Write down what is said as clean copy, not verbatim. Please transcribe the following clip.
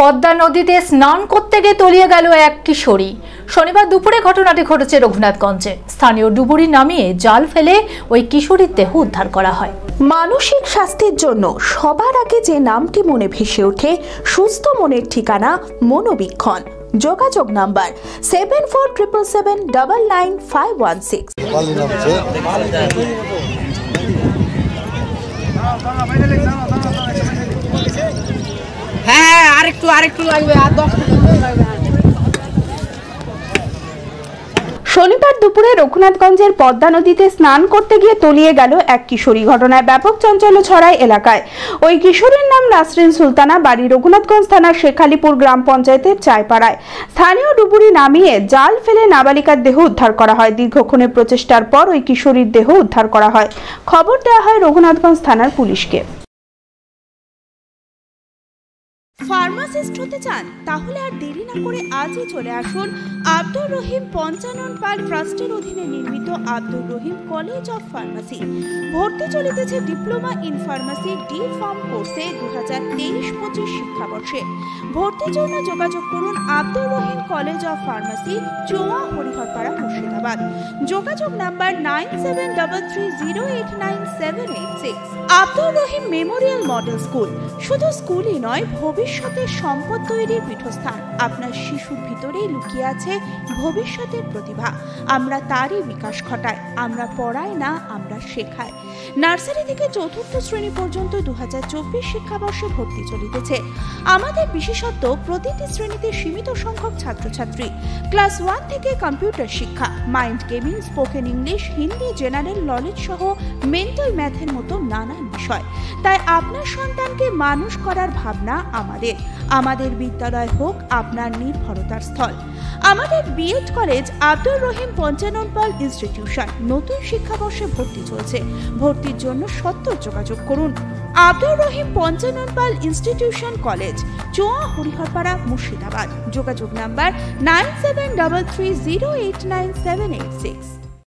পদ্মা নদীতে স্নান করতে গিয়ে তলিয়ে গেল এক কিশোরী। শনিবার দুপুরে ঘটনাটি ঘটেছে রঘুনাথগঞ্জে। স্থানীয় ডুবুরি নামিয়ে জাল ফেলে ওই কিশোরীর দেহ উদ্ধার করা হয়। মানসিক স্বাস্থ্যের জন্য সবার আগে যে নামটি মনে ভেসে ওঠে, সুস্থ মনের ঠিকানা মনোবীক্ষণ। যোগাযোগ নাম্বার 7477799516। হ্যাঁ, আরেকটু লাগবে, আর 10 মিনিট লাগবে। শনিবার দুপুরে রঘুনাথগঞ্জের পদ্মা নদীতে স্নান করতে গিয়ে তলিয়ে গেল এক কিশোরী। ঘটনায় ব্যাপক চাঞ্চল্য ছড়ায় এলাকায়। ওই কিশোরীর নাম নাসরিন সুলতানা, বাড়ি রঘুনাথগঞ্জ থানার শেখালিপুর গ্রাম পঞ্চায়েতের চায়পাড়ায়। স্থানীয় ডুবুরি নামিয়ে জাল ফেলে নাবালিকার দেহ উদ্ধার করা হয়। দীর্ঘক্ষণের প্রচেষ্টার পর ওই কিশোরীর দেহ উদ্ধার করা হয়। খবর দেওয়া হয় রঘুনাথগঞ্জ থানার পুলিশকে। ফার্মাসিস্ট হতে চান? তাহলে আর দেরি না করে আজই চলে আসুন আব্দুর রহিম পঞ্চানন পাল ট্রাস্টের অধীনে নির্মিত Abdur Rahim college of pharmacy. ভর্তি চলিতেছে diploma in pharmacy D pharm কোর্সে 2023-25 শিক্ষাবর্ষে। ভর্তির জন্য যোগাযোগ করুন Abdur Rahim college of pharmacy, Chowa, Hariharpara, Murshidabad. যোগাযোগ number 9733089786। Abdur Rahim memorial model school শুধু স্কুলই নয়, ভবিষ্যতের সম্পদ তৈরির পীঠস্থান। আপনার শিশুর ভিতরেই লুকিয়ে আছে ভবিষ্যতের প্রতিভা। আমরা তারই বিকাশ ঘটাই। আমরা পড়াই না, আমরা শেখাই। নার্সারি থেকে 4র্থ শ্রেণী পর্যন্ত 2024 শিক্ষাবর্ষে ভর্তি চলিতেছে। আমাদের বিশেষত্ব, প্রতিটি শ্রেণীতে সীমিত সংখ্যক ছাত্রছাত্রী। ক্লাস 1 থেকে কম্পিউটার শিক্ষা, mind gaming, spoken English, Hindi, general knowledge সহ মেন্টাল ম্যাথের মতো নানান বিষয়। তাই আপনার সন্তানকে মানুষ করার ভাবনা আমাদের বিদ্যালয় হোক আপনার নির্ভরতার স্থল। আমাদের বিএড কলেজ আব্দুর রহিম পঞ্চানন পাল ইনস্টিটিউশন নতুন শিক্ষাবর্ষে ভর্তি চলছে। ভর্তির জন্য সত্ত্বর যোগাযোগ করুন আব্দুর রহিম পঞ্চানন পাল ইনস্টিটিউশন কলেজ, চোয়া, হরিহরপাড়া, মুর্শিদাবাদ। যোগাযোগ নাম্বার 9733089786।